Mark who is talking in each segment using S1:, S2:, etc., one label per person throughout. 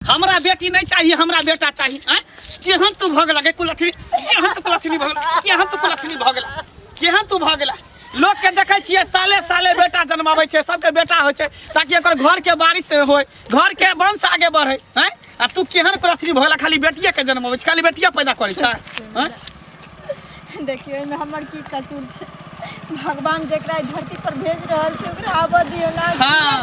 S1: हमरा बेटी नहीं चाहिए, हमरा बेटा चाहिए। केहन तू भग लगे कुलछनी, केहन तू कुलछनी भग गेला, केहन तू कुलछनी भग गेला, केहन तू भग गेला। लोग के देखे छिए साले साले बेटा जन्मावे छे, सबके बेटा होय छे ताकि एकर घर के बारिश होय, घर के वंश आगे बढ़े। हैं आ तू केहन कुलछनी भग गेला, खाली बेटिए के जन्मावे छे, खाली बेटिया पैदा करे छे। हैं
S2: देखियो में हमर की कसूर छे, भगवान जेकरा धरती पर भेज रहल छे ओकरा आबा दियो ना।
S1: हाँ,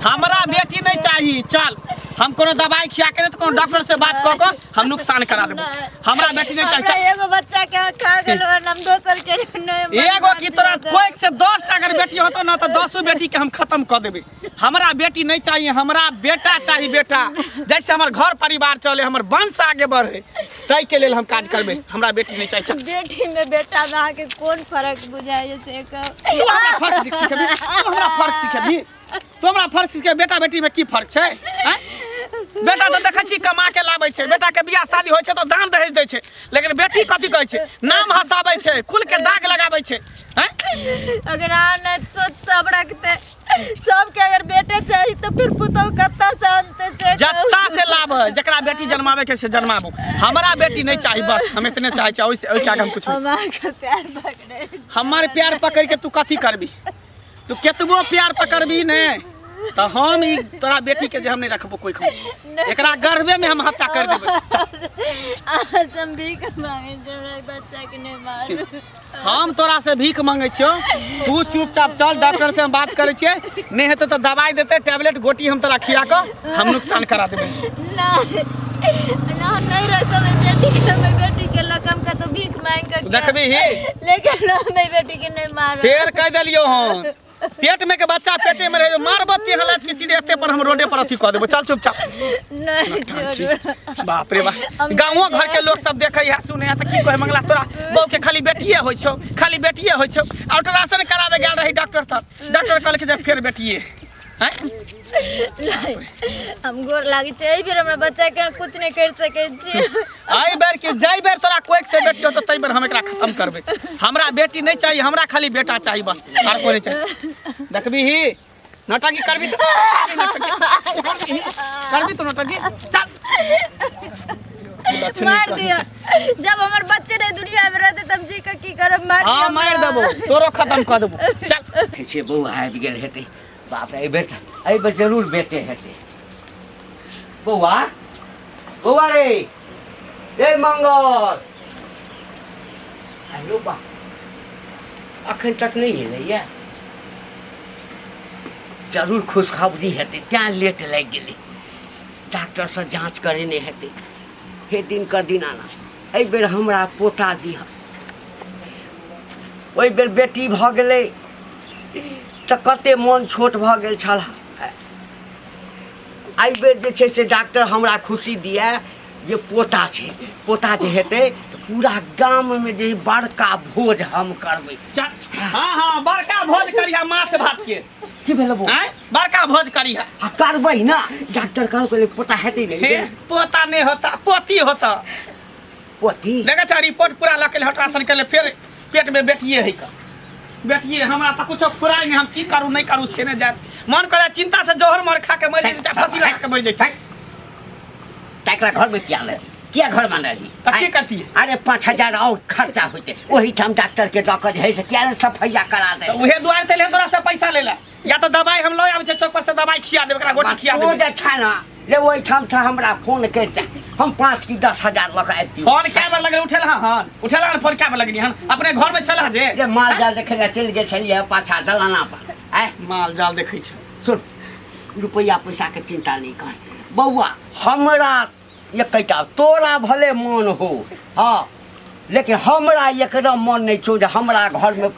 S1: हमरा बेटी नहीं चाहिए। चल हम कोनो दवाई खिया के तो कोनो डॉक्टर से बात क के हम नुकसान करा देबो। हमरा बेटी नहीं चाहिए।
S2: एगो बच्चा के खा गेल हम दोसर के नहीं।
S1: एगो की तोरा कोई से 10 टा अगर बेटी होतो ना तो 10 बेटी के हम खत्म कर देबे। हमरा बेटी नहीं चाहिए, हमरा बेटा चाहिए। बेटा जैसे हमर घर परिवार चले, हमर वंश आगे बढ़े, तै के लेल हम काज करबे। हमरा बेटी नहीं चाहिए।
S2: बेटी में बेटा में आके कौन फर्क बुझाए से
S1: तू हमरा फर्क सिखेबी, तू हमरा फर्क सिखेबी, तू हमरा फर्क सिखे। बेटा बेटी में की फर्क छै? हैं बेटा तो देखै छी कमा के लाबै छै, बेटा के बियाह शादी होय छै तो दान दहेज दै छै, लेकिन बेटी कथि कहै छै? नाम हसाबै छै, कुल के दाग लगाबै छै। हैं
S2: अगर आने सोच सब रखते सबके अगर बेटे चाहिए तो फिर पुतौ कत्ता से अंते से
S1: जत्ता से लाभ है, जकरा बेटी जन्मावे के से जन्माबू। हमरा बेटी नहीं चाहिए, बस हम इतने चाहे छी। ओइ से ओइ क्या हम कुछ
S2: हमार के प्यार पकड़े,
S1: हमारे प्यार पकड़ के तू कथि करबी? तू केतबो प्यार पकड़बी ने तो हम ई तोरा बेटी के जे हम नहीं रखबो कोई खो, एकरा गर्भे में हम हत्या कर देबे।
S2: आज हम भीख मांगे जरा बच्चा के नहीं मारू।
S1: हम तोरा से भीख मांगे छियो, तू चुपचाप चल, डॉक्टर से हम बात करे छिए। नहीं हेते तो दवाई देते, टैबलेट गोटी हम तोरा खिया के हम नुकसान करा देबे।
S2: ना नहीं रखो बेटी के लकम का तो भीख मांग के
S1: देखबी ही,
S2: लेकिन मैं बेटी के नहीं मारू।
S1: फेर कह देलियो हम पेट में के बच्चा पेटे में रहे, मारबो ते हालत के सीधे एते पर हम रोडे पर अथी क देबो। चल चुपचाप।
S2: नहीं जरूर।
S1: बाप रे बाप, गांवो घर के लोग सब देखे है सुने है तो की कहे मंगला तोरा बहू के खाली बेटिए होय छौ, खाली बेटिए होय छौ। अल्ट्रासाउंड करावे गेल रही डॉक्टर तर, डॉक्टर कहल के जे फेर बेटिए। हैं
S2: नहीं हम गोर लागी छै, एहि बेर हमरा बच्चा के कुछ नहीं कर सके छी।
S1: आई बेर के जई बेर तोरा कोई से बेटी हो तो तई बेर हम एकरा खत्म करबे। हमरा बेटी नहीं चाहिए, हमरा खाली बेटा चाहिए बस, और कोई नहीं चाहिए। देखबी ही नटकी करबी तो करबी तो नटकी चल
S2: मार दिया। जब हमर बच्चे नहीं दुनिया में रहते तब जी का की करब? मार दिया।
S1: हां मार देबो, तोरो खत्म कर देबो। चल
S3: छे बहू आबि गेल हेतै। बाप रे एहि बेर जरूर बेटे हेतै। बौआ बौआ रे मंगल हेलो बा, अखन तक नहीं एलैया। जरूर खुशखबरी हेतै, तेँ लेट लागि गेलै। डॉक्टर से जांच करेने हेतै। हे दिन कर दिन आना, एहि बेर हमरा पोता दिह। ओहि बेर बेटी भऽ गेलै तऽ कते मोन छोट भऽ गेल छल। एहि बेर जे छै से डॉक्टर हमरा खुशी दिए जे पोता छै। पोता जे हेतै तऽ पूरा गाममे जे बड़का भोज हम करबै।
S1: चल हां हां बड़का भोज करिया, माछ भात के।
S3: की भेल बौ?
S1: हैं बड़का भोज करिया।
S3: आ करबै ना, डॉक्टर कहलकै पोता हेतै नहीं।
S1: पोता नहीं होता, पोती होता।
S3: पोती
S1: देखा था रिपोर्ट पूरा लके अल्ट्रासाउंड के फिर पेट में बेटिए है का। बेटिए हमरा तो कुछ फुराई नहीं, हम की करूं नहीं करूं से ने जान। मन करे चिंता से जोहर मर खा के मर जाए, चाहे फांसी लगा के मर जाए।
S3: तकरा घर में क्या लगी, क्या घर बना रही?
S1: तब की करती है?
S3: अरे 5,000 और खर्चा होते, वही ठाम डॉक्टर के दऽ कऽ जे है से क्या सफैया करा दे।
S1: तो उहे दुआर तले तोरा से पैसा लेला, या तो दवाई हम लो आबै छै चौक पर से दवाई खिया देबे, एकरा गोटी खिया
S3: वो
S1: देबे।
S3: जे छै ना ले वही ठाम से हमरा फोन करते, हम 5 की 10,000 लऽ कऽ आबि।
S1: फोन क्या बार लगे उठेला? हां उठेला ना, फोन क्या बार लगनी हन? अपने घर में छला जे
S3: ले माल जाल देखे ले चल गेल छलिए पाछा दलाना पर। आय
S1: माल जाल देखै छै।
S3: सुन, रुपया पैसा के चिंता नहीं कर बउआ। हमरा एकटा तोरा भले मन हो, हाँ, लेकिन हमरा एकदम मन नहीं छौ जे हमरा घर में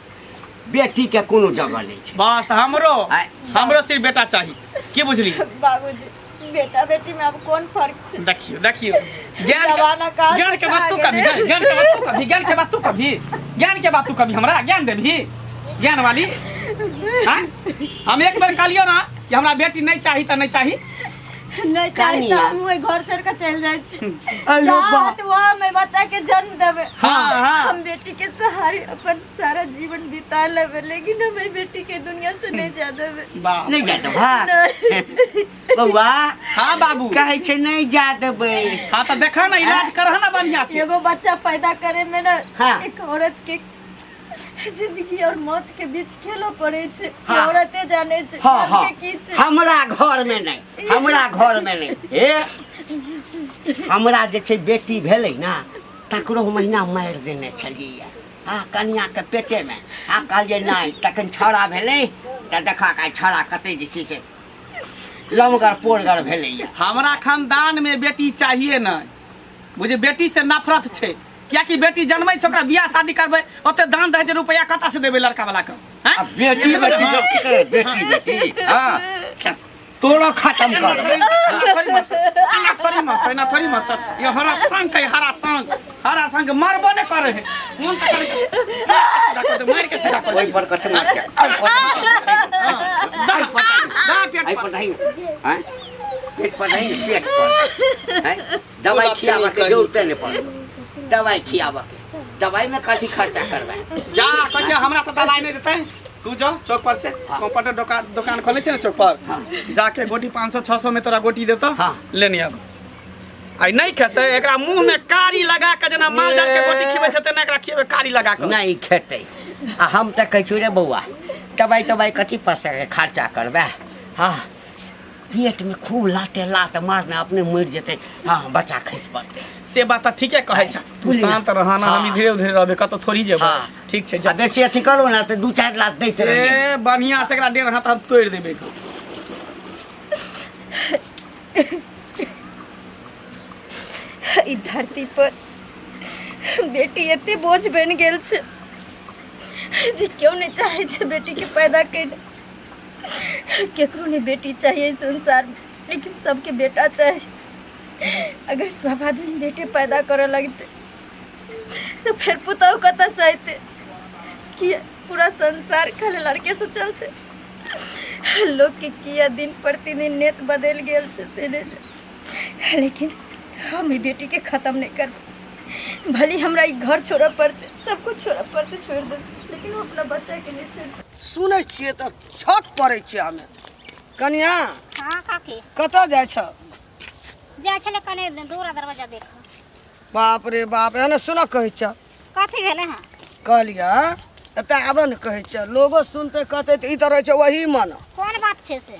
S3: बेटी के कोनो जगह नहीं छै।
S1: बस हमरो सिर्फ बेटा चाहिए। की बुझली
S2: बाबूजी बेटा बेटी में अब कौन फर्क छे?
S1: देखियो देखियो
S2: जमाना का
S1: ज्ञान के बात तू कभी, ज्ञान के बात तू कभी, ज्ञान के बात तू कभी, ज्ञान के बात तू कभी हमरा ज्ञान देबी, ज्ञान वाली। हां हम एक बार कहलियो ना कि हमरा बेटी नहीं चाहिए तो नहीं चाहिए।
S2: नहीं चाहे तो
S3: कनिया।
S2: हम वही घर छोड़ के चल जाए छी।
S3: अरे बा
S2: चाहत वहाँ में बच्चा के जन्म देवे।
S1: हाँ, हाँ।
S2: हम बेटी के सहारे अपन सारा जीवन बिता लेवे, लेकिन हमें बेटी के दुनिया से नहीं जा देवे।
S1: बाप
S3: नहीं जा भाग बउआ।
S1: हाँ बाबू
S3: कहे छे नहीं जा देबै।
S1: हाँ तो देखा ना इलाज करह ना बढ़िया से।
S2: एगो बच्चा पैदा करे में ना
S3: हाँ।
S2: एक औरत के जिंदगी और मौत के बीच खेलो पड़े छे।
S3: हाँ।
S2: औरते जाने छे
S3: हाँ
S2: घर
S3: हाँ
S2: के की छे।
S3: हमरा घर में नहीं, हमरा घर में नहीं। हे हमरा जे छै बेटी भेलै ना तकरो महीना मारि देने छलियै। हाँ कनिया के पेटे में। आ कहलियै नहीं तखन छौड़ा भेलै तऽ देखा के छौड़ा कते जे छै से लमगर पोरगर भेलैया।
S1: हमारा खानदान में बेटी चाहिए ना। मुझे बेटी से नफरत छे। क्या कि बेटी जन्मै छै ओकरा बियाह शादी करबै ओते दान दहेज रुपया कतऽ से देबै लड़का वाला के? हैं?
S3: अब बेटी बेटी हाँ तोरो खत्म कर।
S1: थोड़ी मत ये हरा संग मरबो ने करे है। मन त करे मार के सीधा कर
S3: ओइ पर कथि मार के आई पर नहीं हैं पेट पर नहीं पेट पर हैं दवाई खियावा के जरूरत नहीं पड़े। दवाई खियावा के दवाई में कथि खर्चा करबै?
S1: जा कहे हमरा तो दवाई नहीं देते। तू जा चौक पर से कंप्यूटर दुकान खोले छे ना चौक पर जाके गोटी 500-600 में तोरा गोटी देता
S3: हाँ।
S1: लेनी अब आई नहीं खेते एकरा मुंह में कारी लगा के जना माल जाल के गोटी खिबै छते ना एकरा खिबै कारी लगा के
S3: नहीं खेते। आ हम त कहै छु रे बौआ दवाई कथि पैसा के खर्चा करबै? हाँ पेट में खूब लाते लात मारने अपने मर जेते। हाँ बच्चा खस पड़ते।
S1: से बात तो ठीके कहै छ। तू शांत रहना
S3: हाँ।
S1: हम धीरे धीरे रहबे कतो थोड़ी जेबो।
S3: हाँ।
S1: ठीक छे
S3: आ
S1: जा।
S3: बेसी अथि करू ना त 2-4 लाख दैते रहिए।
S1: ए बढ़िया से एकरा डेढ़ हाथ हम तोड़ देबे।
S2: ई धरती पर बेटी एते बोझ बन गेल छे जे क्यों नहीं चाहे छे बेटी के पैदा कर। केकरो ने बेटी चाहिए संसार में, लेकिन सबके बेटा चाहिए। अगर सब आदमी बेटे पैदा करे लगते तो फिर पुतहु कतऽ से अयते कि पूरा संसार खाली लड़के से चलते। लोग के किया दिन प्रतिदिन नेत बदल गेल छे से नहीं, लेकिन हम ई बेटी के खत्म नहीं कर। भले हमरा ई घर छोड़ पड़ते, सब कुछ छोड़ पड़ते, छोड़ दे, लेकिन वो अपना बच्चा के लिए छोड़।
S4: सुनै छियै तऽ छक पड़ै छै हमे। कनिया
S5: हाँ काकी
S4: कतऽ जाइ छ?
S5: जाइ छले कने दूरा दरवाजा देख।
S4: बाप रे बाप एहने सुन कहै छ।
S5: कथी भेले हैं?
S4: कहलिया एतऽ आबऽ ने कहै छ, लोगो सुनते कहते तऽ ई तऽ रहै छै वही मन।
S5: कौन बात छे से?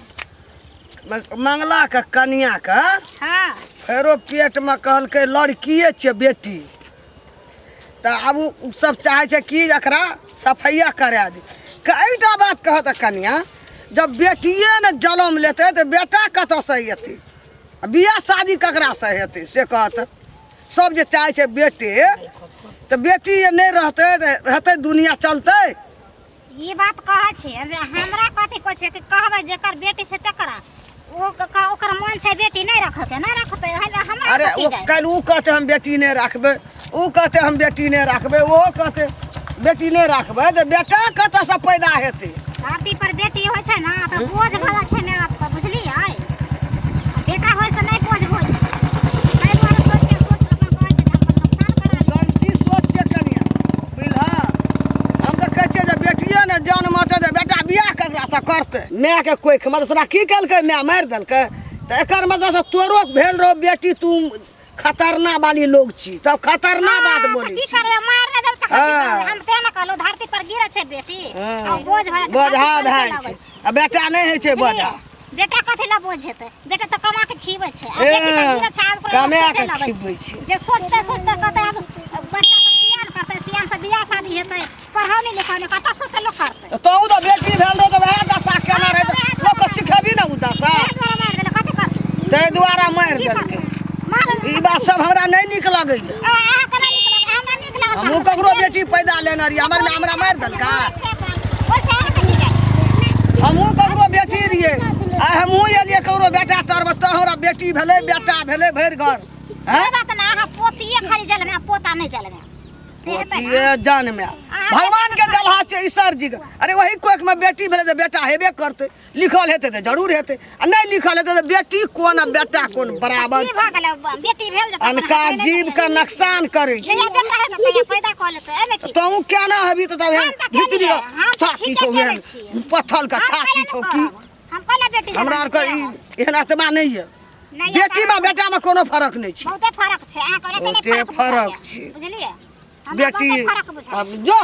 S4: मंगला के कनिया के
S5: हाँ
S4: फेरो पेट में कहलकै लड़किए छै बेटी, तऽ आब उ सब चाहे छै कि एकरा सफैया करा दी। एकटा बात कहत कनिया, जब बेटिए ने जन्म लेते तो बेटा कतऽ से हेतै? बियाह शादी ककरा से हेतै से कहत। सब जे चाहे छै बेटे, तो बेटी ये नहीं रहते तो रहते दुनिया चलते।
S5: ये बात कहे छे जे हमरा कथी को छे कि कहबे जेकर बेटी छे तकरा ओकर मन छे बेटी नहीं रखते ना रखते हमरा।
S4: अरे वो कल वो कहते हम बेटी नहीं रखबे, वो कहते हम बेटी नहीं रखबे, वो कहते बेटी नहीं रखबे, तो बेटा कतऽ से पैदा हेतै?
S5: धरती पर बेटी होय छे ना तो बोझ भला छे ने आपका, बुझलियै? बेटा होय से नहीं बोझ होय। ताहि दुआरे सोच के अपन कहै छे नुकसान करा।
S4: गलती सोच के कनिया बुझलहा। हम तो कहै छियै जे बेटिए ने जन्म हेतै तो बेटा बियाह ककरा से करतै? माय के कोई मतलब तोरा की केलकै? माय मारि देलकै तो एकर मतलब से तोरो भेल रहो बेटी तू खतरनाक वाली लोग छी, तब खतरनाक बात बोली
S5: की
S4: छी।
S5: करबे मार ने देब त
S4: हाँ।
S5: हम ते न कहलो धरती पर गिरे छे बेटी आ बोझ भए छे।
S4: बोझा भए छै आ बेटा नहीं होइ छै बोझा।
S5: बेटा कथी ला बोझ हेतै? बेटा तो कमा के खीबै छै आ बेटी त गिरे छै आब
S4: कमा के खीबै छै।
S5: जे सोचते सोचते कहते अब बच्चा तो सियान करते, सियान से बियाह शादी हेतै, पढ़ौनी लिखौनी कतऽ से लोग करतै?
S4: तो तो बेटी भेल रहो तो वह दशा केना रहे? लोग के सिखेबी ना उ दशा,
S5: मार देले कथी करतै?
S4: ताहि दुआरे मारि देलकै।
S5: मार
S4: ई बात सब हमरा नहीं नीक लगैया।
S5: आ कना निकल हमरा निक लागल।
S4: हमहूँ ककरो बेटी पैदा लेने रहियै, हमरा मारि देलकै।
S5: ओसे अहाँ के निक है।
S4: हमहूँ ककरो बेटी रहियै, आ हमहूँ एलियै ककरो बेटा तरब तऽ हमरा बेटी भेलै बेटा भेलै भरि घर।
S5: ये बात ना अहाँ पोतिए खाली जलमे पोता नहीं जलमे। से हेतै
S4: ये जान में भगवान के दलहा छै ईश्वर जी के। अरे वही कोख में बेटी भेले तो बेटा हेबे करते, लिखल हेते तो जरूर हेते, आ नहीं लिखल हेते तो बेटी कोन आ बेटा कोन बराबर।
S5: की भऽ गेलै बेटी भेल जे
S4: अनका जीव का नुकसान करे छै।
S5: जहिया बेटा हेतै तहिया पैदा कऽ लेतै एमे की
S4: तू क्या ना हबी तो तब
S5: हम तऽ
S4: भीतरी
S5: केलियै, हम तऽ
S4: छाती
S5: ठीके
S4: छौ
S5: केने छियै।
S4: पत्थल का छाती छौ की।
S5: हम कहले बेटी
S4: हमरा आर के एहन आत्मा नहीं है।
S5: नहीं
S4: बेटी में बेटा में कोनो फर्क नहीं छै।
S5: बहुते फर्क छै अहाँ कहले
S4: बहुते
S5: तने
S4: फर्क
S5: फर्क
S4: छै।
S5: बुझलियै हमरा
S4: बेटी
S5: बहुते फर्क बुझाइ
S4: अब जो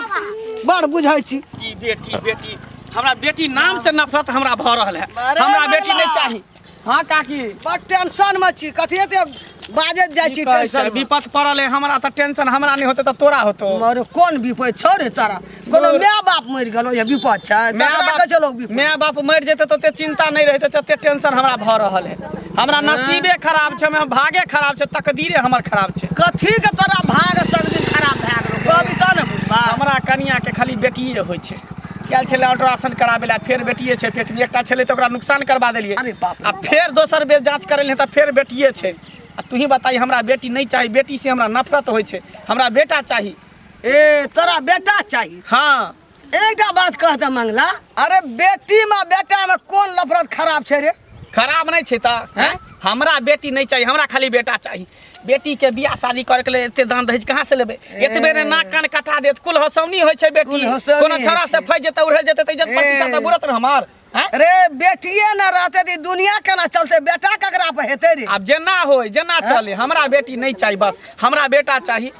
S4: बड़ बुझाइ छी।
S1: जी बेटी बेटी हमरा बेटी नाम से नफरत हमरा भऽ रहल है। हमरा बेटी नहीं चाही। हाँ काकी
S4: बड़ टेंशन में छी, कथिए ते बाजत जाइ छी टेंशन में।
S1: विपत पड़ल है हमरा त टेंशन हमरा नहीं होते त तोरा होतो।
S4: मारे कोन विपद छौ रे तारा? कोनो माय बाप मरि गेलो ये विपद छै? तकरा के चलो विपद।
S1: माय बाप मर जेते तो ते चिंता नहीं रहते ते टेंशन हमरा भऽ रहल है। हमरा नसीबे खराब छै, हमरा भागे खराब छै, तकदीरे हमर खराब छै।
S4: कथी के तोरा भाग तकदीर खराब भए गेलो? कहबी त ने बुझबा।
S1: हमरा कनिया के खाली बेटिए होइ छै। गेल छलै अल्ट्रासाउंड कराबे ला, फेर बेटिए छै पेट में। एकटा छलै त ओकरा नुकसान करबा देलिए
S4: अरे बाप रे।
S1: आ फेर दोसर बेर जांच करेलिए त फेर बेटिए छै। आ तू ही बताई हमरा बेटी नहीं चाहिए, बेटी से हमरा नफरत होइ छै, हमरा बेटा चाहिए।
S4: ए तोरा बेटा चाहिए?
S1: हाँ
S4: एकटा बात कहता मंगला, अरे बेटी में बेटा में कोन नफरत खराब छै रे?
S1: खराब नहीं छै त हैं? हमरा बेटी नहीं चाहिए, हमरा खाली बेटा चाहिए। बेटी के बियाह शादी करे के लिए एते दान दहेज कहाँ से लेबे? एतबे रे नाक कान कटा देत, कुल हसौनी होइ छै बेटी।
S4: कुल हँसौनी
S1: कोनो
S4: होइ
S1: छौड़ा से
S4: छै।
S1: फै जेते उड़े जेते त इज्जत प्रतिष्ठा त बुरत न हमार हैं?
S4: अरे बेटिए न रहते त दुनिया केना चलते? बेटा ककरा पे हेते रे?
S1: अब जेना होय जेना चले, हमरा बेटी नहीं चाहिए, बस हमरा बेटा चाहिए।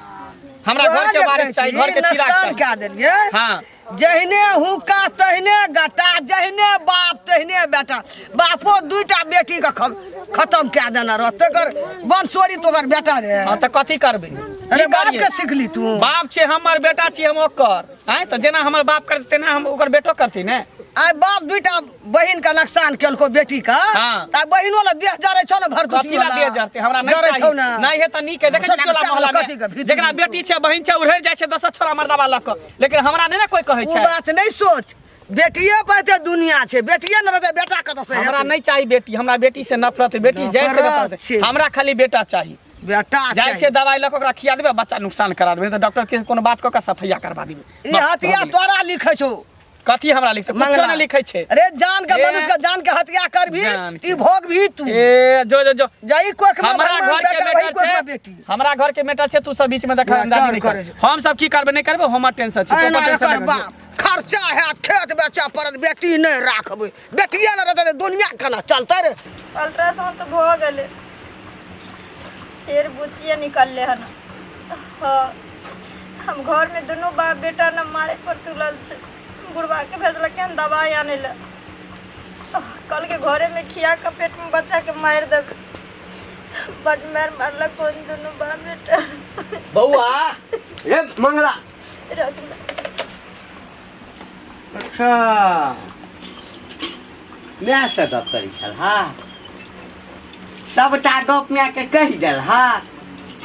S1: हमरा घर के बारिश चाहिए, घर के चिराग चाहिए।
S4: क्या देलिए?
S1: हाँ
S4: जहने हुक्का तहने गटा, जहने बाप तहने बेटा। बापो दुईटा बेटी के खत्म क्या देना रहते कर बंसोरी तोकर बेटा रे।
S1: हाँ त कथी करबे?
S4: अरे
S1: की
S4: बाप
S1: करियै?
S4: के सिखली तू?
S1: बाप छै हमर, बेटा छी हम ओकर। हैं त जेना हमर बाप करते तेना हम ओकर बेटो करती ने।
S4: आइ बाप दुईटा बहिन का नुकसान केलको बेटी का,
S1: हाँ।
S4: त बहिनो ला देह जरे छौ न भर
S1: कथी ला दे जरते? हमरा नहीं चाहिए। नहीं है त नीक है, देखे
S4: सटा
S1: टोला
S4: के
S1: मोहल्ला
S4: कथी के
S1: में
S4: भीतर
S1: जेकरा बेटी छै बहिन छै उड़ै जाय छै 10 छोरा मर्दावा लक, लेकिन हमरा नहीं ना कोई कहै
S4: उ
S1: छै।
S4: बात नहीं सोच, बेटिए पे दुनिया छै, बेटिए न रहते बेटा कत से
S1: हमरा
S4: हेतै?
S1: नहीं चाहिए बेटी, हमरा बेटी से नफरत है। बेटी जैसे
S4: नफरत
S1: नफरत
S4: छै।
S1: है, हमरा खाली बेटा चाहिए।
S4: बेटा
S1: जाय छै दवाई लक ओकरा खिया देबे, बच्चा नुकसान करा देबे, त डॉक्टर के कोनो बात क के सफैया करवा देबे।
S4: ई
S1: बस,
S4: हथिया
S1: भऽ गेलै।
S4: तोरा लिखै छौ
S1: कथी हमरा लिखते? कुछो
S4: मंगला।
S1: नहीं लिखै छै।
S4: अरे जान के
S1: ए,
S4: मनुष्य के जान के हत्या कर भी,
S1: जान के।
S4: ई भोग भी तू।
S1: ए जो जो जो
S4: जाई कोख में
S1: हमरा
S4: भगवान
S1: घर के
S4: बेटा, वही
S1: बेटा
S4: कोख में
S1: छै,
S4: बेटी।
S1: हमरा घर के बेटा छै, तू सब बीच में देखा
S4: ना,
S1: अंदाजी
S4: डर
S1: नहीं
S4: करे
S1: कर। हम सब की करबे नहीं करबे, हमर टेंशन छै,
S4: एना
S1: तो टेंशन
S4: एकर
S1: नहीं
S4: बाप खर्चा है, खेत बेचा पड़त, बेटी नहीं राखबे। बेटिए न रहते त दुनिया केना चलते रे?
S2: अल्ट्रासाउंड तो भ गेले, फिर बुचिए निकलले हन। हाँ, हम घर में दोनों बाप बेटा न मारे पर तुलल छे। बुढ़वा के भेजलक हन दवाई आने ला। कल के घरे में खिया के पेट में बच्चा के मार देबे। बट मार मारलक कौन दोनों बाप बेटा।
S3: बउआ रे मंगला।
S2: रख ले।
S3: अच्छा माय से गप करी छल हा? सबटा गप माय के कहि देल हा?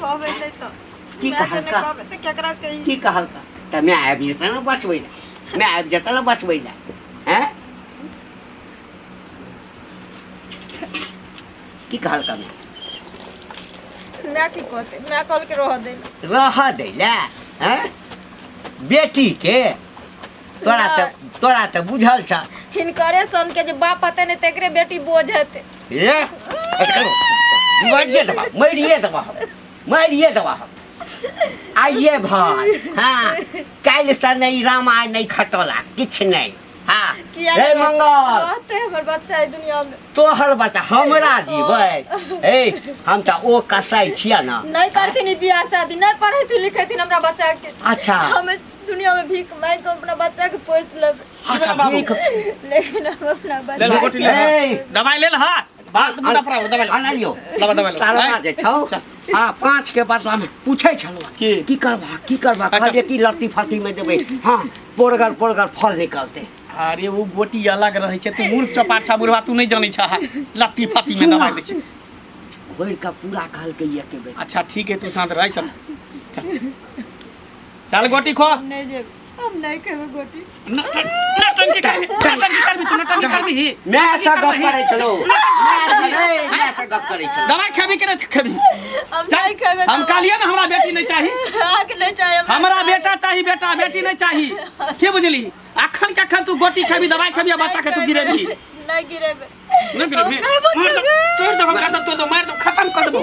S2: कहबे नहीं तो
S3: की
S2: मैं के
S3: कहल
S2: नहीं
S3: का?
S2: कहबे तो केकरा कही?
S3: की कहलका? त माय आबि जेतै न बचबै ला, माय आबि जेतै न बचबै ला। हैं की कहलका माय?
S2: मैं की कहते? मैं कल के रह दे।
S3: रह दै ला? हैं बेटी के तोरा त बुझल छ।
S2: हिनकरे सन के जे बाप पते नहीं तेकरे बेटी बोझ हेते।
S3: ए मरिए देबा आइए भाई। हाँ काल्हि से नहीं रामायण नहीं खटोला किछ नहीं। हाँ
S2: किया
S3: रे
S2: नहीं
S3: मंगल
S2: रहते हमर बच्चा है दुनिया में।
S3: तोहर बच्चा हमरा जीबै। ए हम त ओ कसाई छिया ना।
S2: नहीं करती नहीं बियाह शादी, नहीं पढ़े थी लिखे थी हमरा बच्चा के।
S3: अच्छा
S2: हम इस दुनिया में भीख मांग के अपना बच्चा के पोस लेब।
S3: अच्छा ठीक।
S2: लेकिन हम अपना
S1: ले लो
S2: बच्चा
S1: गोटी ले
S3: ए।
S1: लो। दवाई ले ल हा। बात मुदा पड़ा दवाई ले।
S3: आना लियो
S1: दवाई
S3: सारा जे छौ। हाँ 5 के बाद हम पूछे छलवा
S1: की
S3: करबा
S1: अच्छा।
S3: कहलिए की लत्ती फत्ती में देबै। हाँ पोरगर फल निकलते।
S1: अरे वो गोटी अलग रहे छै, तू मूर्ख चपाट छा बुढ़वा, तू नहीं जानै छ। लत्ती फत्ती में दवाई दे छै।
S3: भरि का पूरा कहलकै ये के बेटा।
S1: अच्छा ठीक है, तू शांत रह। चल चल गोटी खो।
S2: नहीं जेब, हम नहीं खेबे गोटी।
S1: न नौटंकी करबी तू नौटंकी करबी
S3: मैं ऐसा गप करे छलो मैं ऐसा गप करे छलो
S1: दवाई खेबी के नहीं खेबी
S2: हम नहीं खेबे
S1: हम कहलिए ना हमरा बेटी नहीं चाहिए
S2: आके नहीं चाहिए
S1: हमरा बेटा चाहिए बेटा बेटी नहीं चाहिए की बुझली अखन के अखन तू गोटी खेबी दवाई खेबी बच्चा के तू गिरेबी
S2: नहीं गिरेबे
S1: नहीं गिरेबी तोड़ दो कर दो तो मार दो खत्म कर दो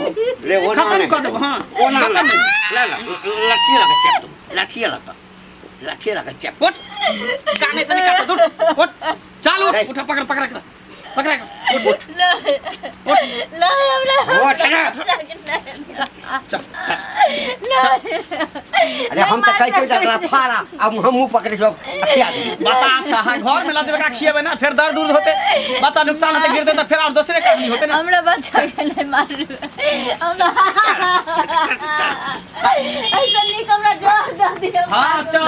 S3: ले वो
S1: खत्म कर दो हां
S3: ओना ला लाठी लगा चेप तुम लाठी लगा चेप
S1: उठ काने से निकाल दो उठ चालू उठा पकड़ उठ
S2: नहीं हमरा
S3: उठ ना
S1: चल
S3: अरे हम तो कहै छै जकरा फाड़ा अब हमहु पकड़े सब खिया दे
S1: बता अच्छा हां घर में लाजबे का खिएबे ना फिर दर्द दूर होते बच्चा नुकसान होते गिरते तो फिर और दूसरे का नहीं होते ना
S2: हमरा बच्चा के नहीं मार हमरा ऐसा नहीं हमरा जोर दे दियो
S1: हां चल